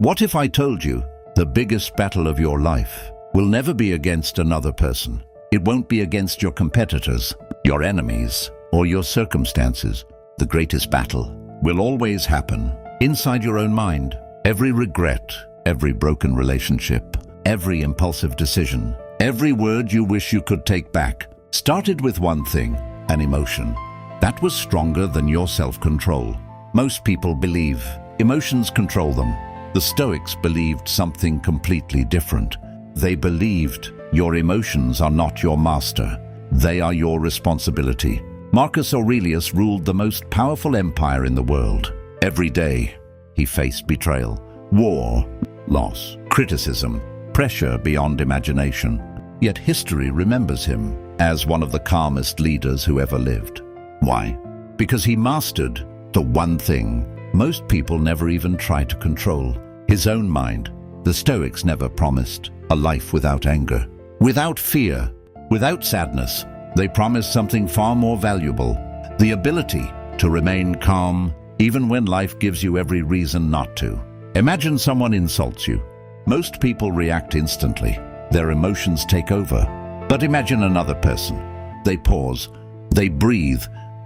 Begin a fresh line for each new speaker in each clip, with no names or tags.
What if I told you the biggest battle of your life will never be against another person? It won't be against your competitors, your enemies, or your circumstances. The greatest battle will always happen inside your own mind. Every regret, every broken relationship, every impulsive decision, every word you wish you could take back started with one thing, an emotion that was stronger than your self-control. Most people believe emotions control them. The Stoics believed something completely different. They believed your emotions are not your master. They are your responsibility. Marcus Aurelius ruled the most powerful empire in the world. Every day, he faced betrayal, war, loss, criticism, pressure beyond imagination. Yet history remembers him as one of the calmest leaders who ever lived. Why? Because he mastered the one thing most people never even try to control: his own mind. The Stoics never promised a life without anger, without fear, without sadness. They promised something far more valuable: the ability to remain calm even when life gives you every reason not to. Imagine someone insults you. Most people react instantly. Their emotions take over. But imagine another person. They pause, they breathe,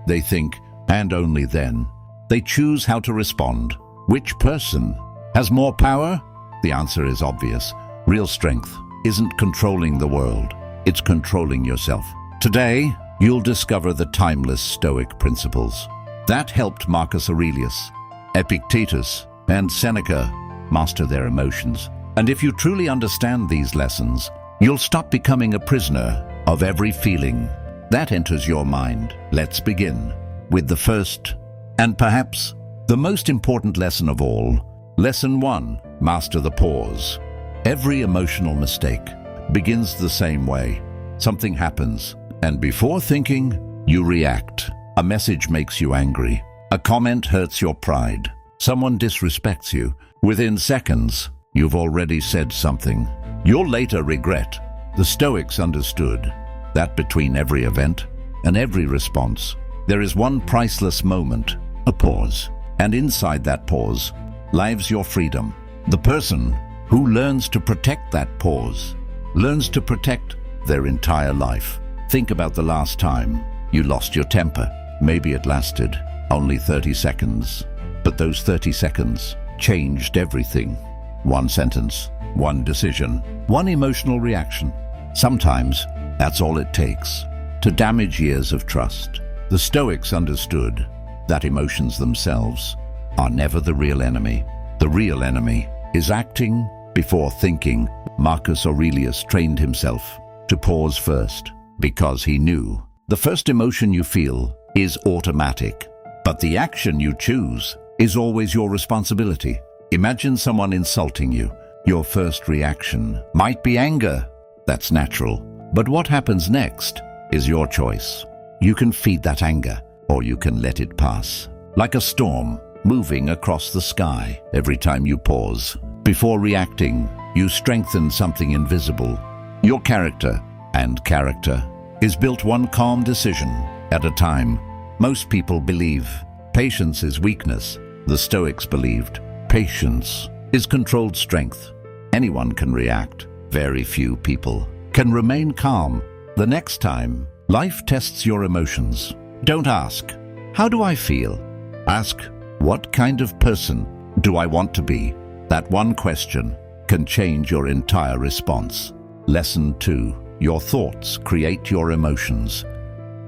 they think, and only then they choose how to respond. Which person has more power? The answer is obvious. Real strength isn't controlling the world, it's controlling yourself. Today, you'll discover the timeless Stoic principles that helped Marcus Aurelius, Epictetus, and Seneca master their emotions. And if you truly understand these lessons, you'll stop becoming a prisoner of every feeling that enters your mind. Let's begin with the first and perhaps the most important lesson of all. Lesson 1. Master the pause. Every emotional mistake begins the same way. Something happens, and before thinking, you react. A message makes you angry. A comment hurts your pride. Someone disrespects you. Within seconds, you've already said something you'll later regret. The Stoics understood that between every event and every response, there is one priceless moment, a pause. And inside that pause lies your freedom. The person who learns to protect that pause learns to protect their entire life. Think about the last time you lost your temper. Maybe it lasted only 30 seconds, but those 30 seconds changed everything. One sentence, one decision, one emotional reaction. Sometimes that's all it takes to damage years of trust. The Stoics understood that emotions themselves are never the real enemy. The real enemy is acting before thinking. Marcus Aurelius trained himself to pause first because he knew the first emotion you feel is automatic, but the action you choose is always your responsibility. Imagine someone insulting you. Your first reaction might be anger. That's natural. But what happens next is your choice. You can feed that anger, or you can let it pass. Like a storm moving across the sky. Every time you pause before reacting, you strengthen something invisible. Your character. And character is built one calm decision at a time. Most people believe patience is weakness. The Stoics believed patience is controlled strength. Anyone can react. Very few people can remain calm. The next time life tests your emotions, don't ask, "How do I feel?" Ask, "What kind of person do I want to be?" That one question can change your entire response. Lesson 2. Your thoughts create your emotions.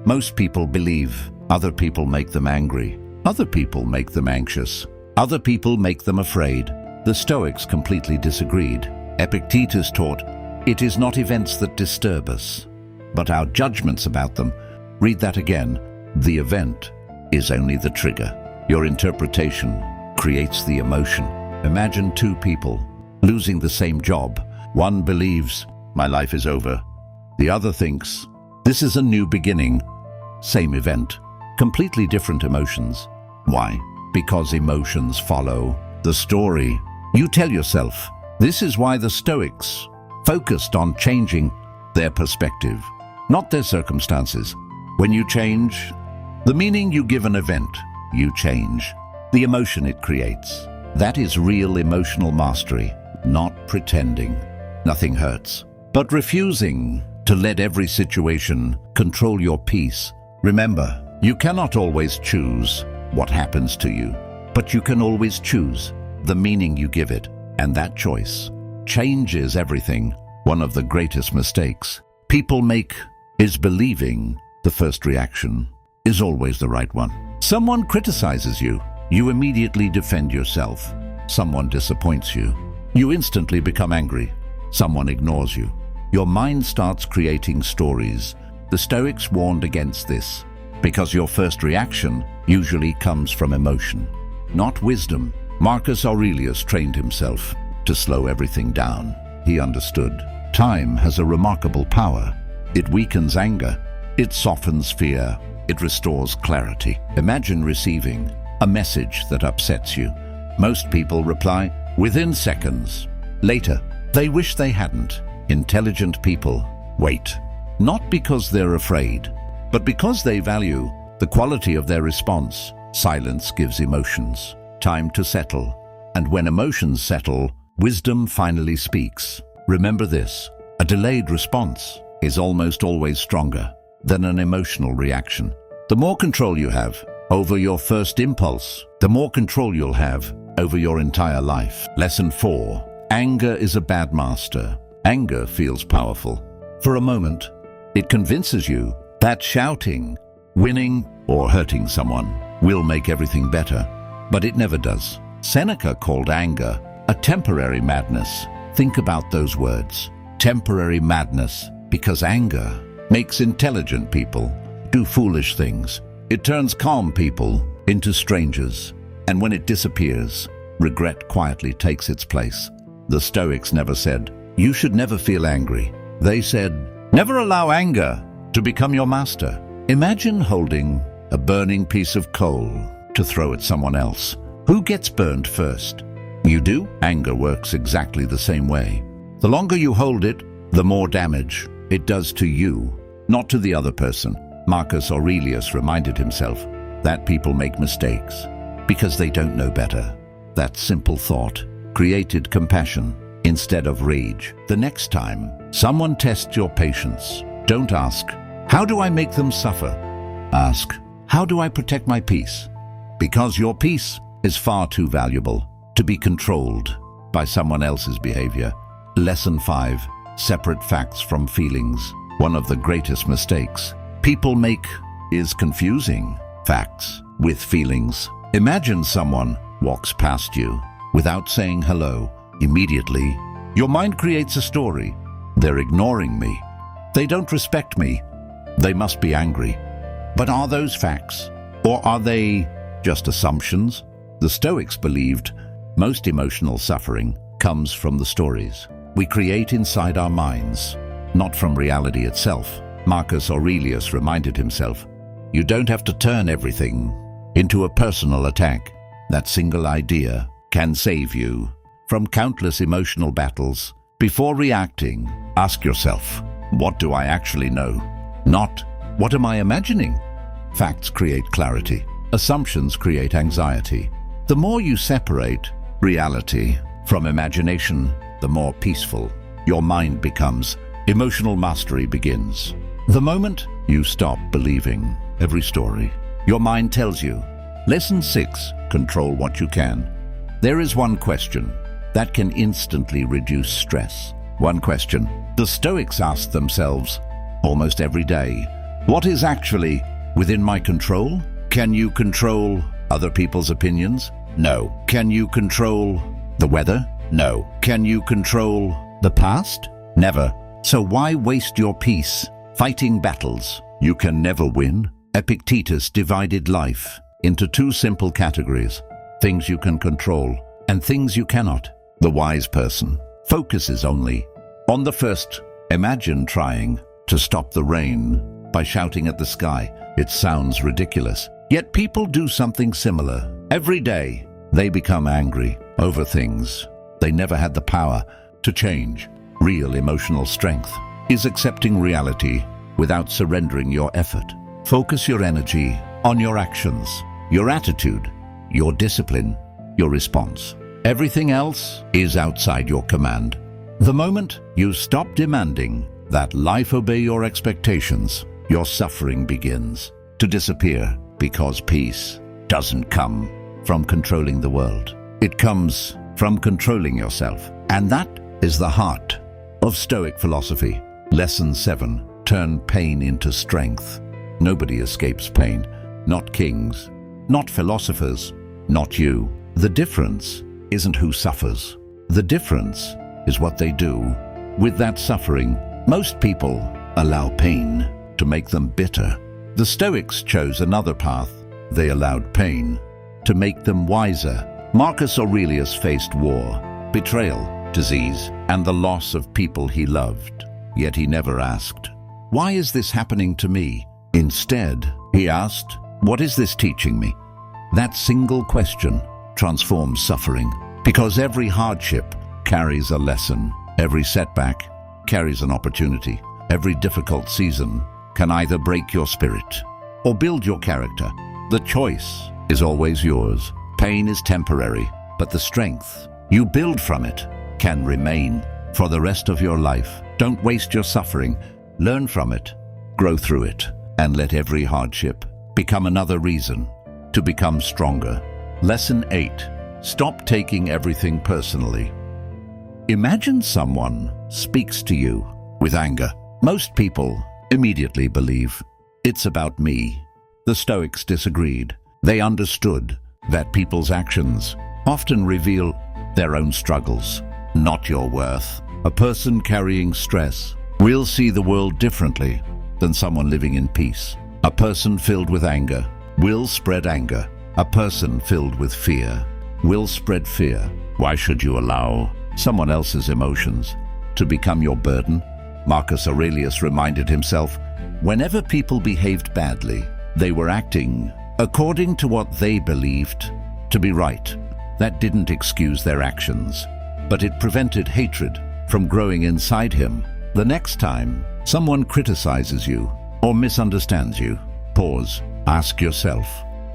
Most people believe other people make them angry. Other people make them anxious. Other people make them afraid. The Stoics completely disagreed. Epictetus taught, it is not events that disturb us, but our judgments about them. Read that again. The event is only the trigger. Your interpretation creates the emotion. Imagine two people losing the same job. One believes, my life is over. The other thinks, this is a new beginning. Same event, completely different emotions. Why? Because emotions follow the story you tell yourself. This is why the Stoics focused on changing their perspective, not their circumstances. When you change the meaning you give an event, you change the emotion it creates. That is real emotional mastery, not pretending. Nothing hurts, but refusing to let every situation control your peace. Remember, you cannot always choose what happens to you, but you can always choose the meaning you give it, and that choice changes everything. One of the greatest mistakes people make is believing the first reaction is always the right one. Someone criticizes you, you immediately defend yourself. Someone disappoints you, you instantly become angry. Someone ignores you, your mind starts creating stories. The Stoics warned against this because your first reaction usually comes from emotion, not wisdom. Marcus Aurelius trained himself to slow everything down. He understood time has a remarkable power. It weakens anger, it softens fear, it restores clarity. Imagine receiving a message that upsets you. Most people reply within seconds. Later, they wish they hadn't. Intelligent people wait, not because they're afraid, but because they value the quality of their response. Silence gives emotions time to settle, and when emotions settle, wisdom finally speaks. Remember this: a delayed response is almost always stronger than an emotional reaction. The more control you have over your first impulse, the more control you'll have over your entire life. Lesson 4. Anger is a bad master. Anger feels powerful. For a moment, it convinces you that shouting, winning, or hurting someone will make everything better, but it never does. Seneca called anger a temporary madness. Think about those words. Temporary madness, because anger makes intelligent people do foolish things. It turns calm people into strangers, and when it disappears, regret quietly takes its place. The Stoics never said, "You should never feel angry." They said, "Never allow anger to become your master." Imagine holding a burning piece of coal to throw at someone else. Who gets burned first? You do? Anger works exactly the same way. The longer you hold it, the more damage it does to you, not to the other person. Marcus Aurelius reminded himself that people make mistakes because they don't know better. That simple thought created compassion instead of rage. The next time someone tests your patience, don't ask, "How do I make them suffer?" Ask, "How do I protect my peace?" Because your peace is far too valuable to be controlled by someone else's behavior. Lesson 5. Separate facts from feelings. One of the greatest mistakes people make is confusing facts with feelings. Imagine someone walks past you without saying hello. Immediately, your mind creates a story. They're ignoring me. They don't respect me. They must be angry. But are those facts? Or are they just assumptions? The Stoics believed most emotional suffering comes from the stories we create inside our minds, not from reality itself. Marcus Aurelius reminded himself, "You don't have to turn everything into a personal attack. That single idea can save you from countless emotional battles." Before reacting, ask yourself, what do I actually know? Not, what am I imagining? Facts create clarity. Assumptions create anxiety. The more you separate reality from imagination, the more peaceful your mind becomes. Emotional mastery begins the moment you stop believing every story your mind tells you. Lesson 6. Control what you can. There is one question that can instantly reduce stress. One question the Stoics ask themselves almost every day. What is actually within my control? Can you control other people's opinions? No. Can you control the weather? No. Can you control the past? Never. So why waste your peace fighting battles you can never win? Epictetus divided life into two simple categories: things you can control and things you cannot. The wise person focuses only on the first. Imagine trying to stop the rain by shouting at the sky. It sounds ridiculous. Yet people do something similar. Every day, they become angry over things they never had the power to change. Real emotional strength is accepting reality without surrendering your effort. Focus your energy on your actions, your attitude, your discipline, your response. Everything else is outside your command. The moment you stop demanding that life obey your expectations, your suffering begins to disappear, because peace doesn't come from controlling the world. It comes from controlling yourself. And that is the heart of Stoic philosophy. Lesson 7. Turn pain into strength. Nobody escapes pain. Not kings, not philosophers, not you. The difference isn't who suffers. The difference is what they do with that suffering. Most people allow pain to make them bitter. The Stoics chose another path. They allowed pain to make them wiser. Marcus Aurelius faced war, betrayal, disease, and the loss of people he loved. Yet he never asked, "Why is this happening to me?" Instead, he asked, "What is this teaching me?" That single question transforms suffering, because every hardship carries a lesson. Every setback carries an opportunity. Every difficult season can either break your spirit or build your character. The choice is always yours. Pain is temporary, but the strength you build from it can remain for the rest of your life. Don't waste your suffering. Learn from it, grow through it, and let every hardship become another reason to become stronger. Lesson 8. Stop taking everything personally. Imagine someone speaks to you with anger. Most people immediately believe, "It's about me." The Stoics disagreed. They understood that people's actions often reveal their own struggles, not your worth. A person carrying stress will see the world differently than someone living in peace. A person filled with anger will spread anger. A person filled with fear will spread fear. Why should you allow someone else's emotions to become your burden? Marcus Aurelius reminded himself, whenever people behaved badly, they were acting according to what they believed to be right. That didn't excuse their actions, but it prevented hatred from growing inside him. The next time someone criticizes you or misunderstands you, pause. Ask yourself,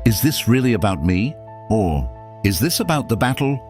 is this really about me? Or is this about the battle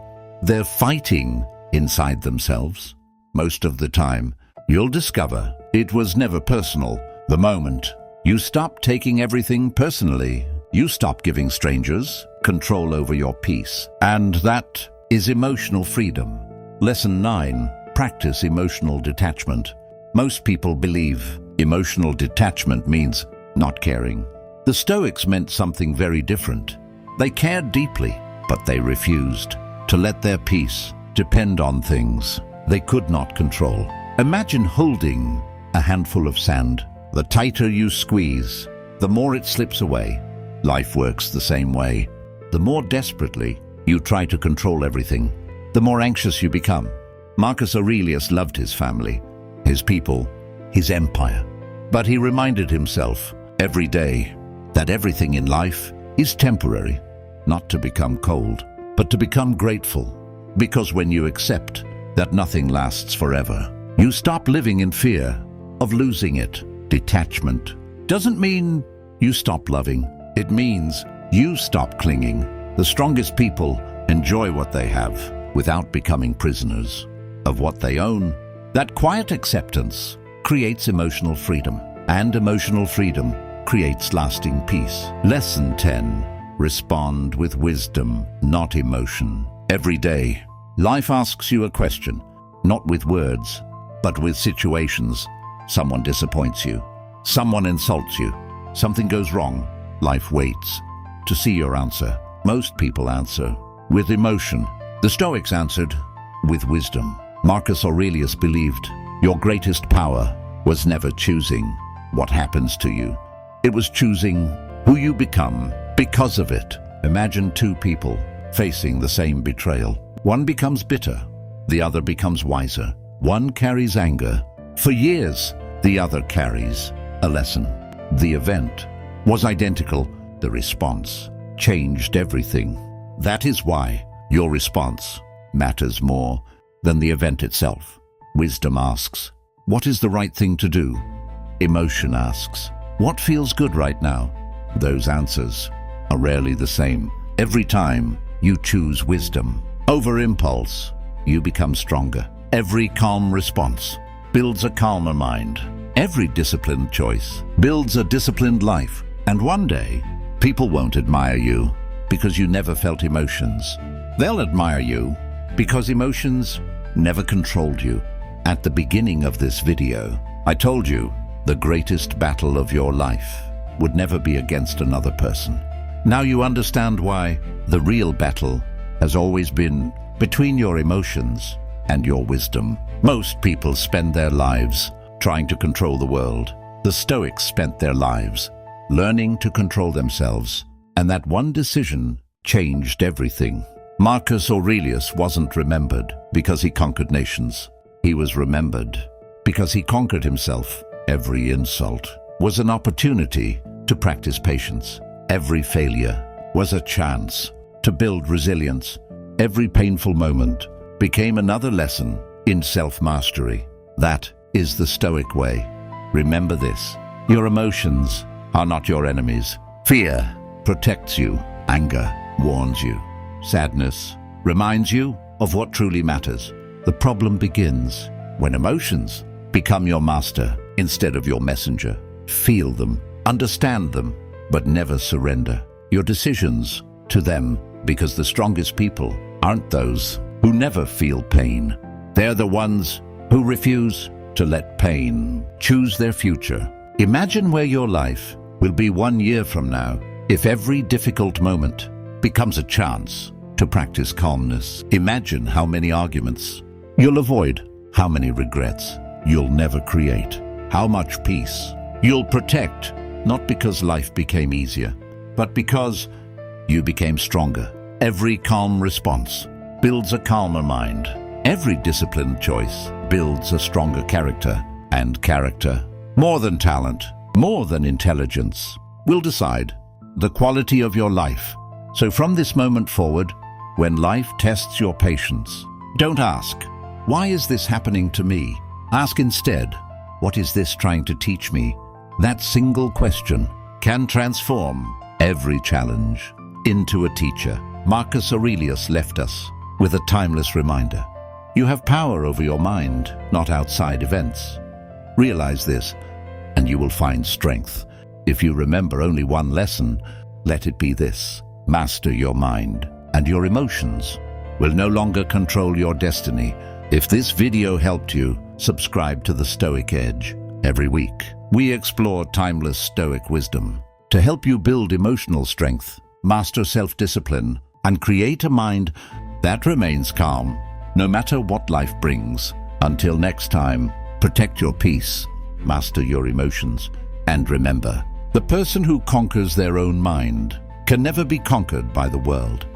they're fighting inside themselves? Most of the time, you'll discover it was never personal. The moment you stop taking everything personally, you stop giving strangers control over your peace. And that is emotional freedom. Lesson 9. Practice emotional detachment. Most people believe emotional detachment means not caring. The Stoics meant something very different. They cared deeply, but they refused to let their peace depend on things they could not control. Imagine holding a handful of sand. The tighter you squeeze, the more it slips away. Life works the same way. The more desperately you try to control everything, the more anxious you become. Marcus Aurelius loved his family, his people, his empire. But he reminded himself every day that everything in life is temporary, not to become cold, but to become grateful. Because when you accept that nothing lasts forever, you stop living in fear of losing it. Detachment doesn't mean you stop loving. It means you stop clinging. The strongest people enjoy what they have without becoming prisoners of what they own. That quiet acceptance creates emotional freedom, and emotional freedom creates lasting peace. Lesson 10. Respond with wisdom, not emotion. Every day, life asks you a question, not with words, but with situations. Someone disappoints you. Someone insults you. Something goes wrong. Life waits to see your answer. Most people answer with emotion. The Stoics answered with wisdom. Marcus Aurelius believed your greatest power was never choosing what happens to you. It was choosing who you become because of it. Imagine two people facing the same betrayal. One becomes bitter, the other becomes wiser. One carries anger for years, the other carries a lesson. The event was identical. The response changed everything. That is why your response matters more than the event itself. Wisdom asks, what is the right thing to do? Emotion asks, what feels good right now? Those answers are rarely the same. Every time you choose wisdom, Over impulse, you become stronger. Every calm response builds a calmer mind. Every disciplined choice builds a disciplined life. And one day, people won't admire you because you never felt emotions. They'll admire you because emotions never controlled you. At the beginning of this video, I told you the greatest battle of your life would never be against another person. Now you understand why the real battle has always been between your emotions and your wisdom. Most people spend their lives trying to control the world. The Stoics spent their lives learning to control themselves, and that one decision changed everything. Marcus Aurelius wasn't remembered because he conquered nations. He was remembered because he conquered himself. Every insult was an opportunity to practice patience. Every failure was a chance to build resilience. Every painful moment became another lesson in self-mastery. That is the Stoic way. Remember this: your emotions are not your enemies. Fear protects you. Anger warns you. Sadness reminds you of what truly matters. The problem begins when emotions become your master instead of your messenger. Feel them, understand them, but never surrender your decisions to them, because the strongest people aren't those who never feel pain. They're the ones who refuse to let pain choose their future. Imagine where your life will be 1 year from now if every difficult moment becomes a chance to practice calmness. Imagine how many arguments you'll avoid, how many regrets you'll never create, how much peace you'll protect, not because life became easier, but because you became stronger. Every calm response builds a calmer mind. Every disciplined choice builds a stronger character. And character, more than talent, more than intelligence, will decide the quality of your life. So from this moment forward, when life tests your patience, don't ask, "Why is this happening to me?" Ask instead, "What is this trying to teach me?" That single question can transform every challenge into a teacher. Marcus Aurelius left us with a timeless reminder. You have power over your mind, not outside events. Realize this, and you will find strength. If you remember only one lesson, let it be this: master your mind, and your emotions will no longer control your destiny. If this video helped you, subscribe to The Stoic Edge. Every week, we explore timeless Stoic wisdom to help you build emotional strength, master self-discipline, and create a mind that remains calm, no matter what life brings. Until next time, protect your peace, master your emotions, and remember, the person who conquers their own mind can never be conquered by the world.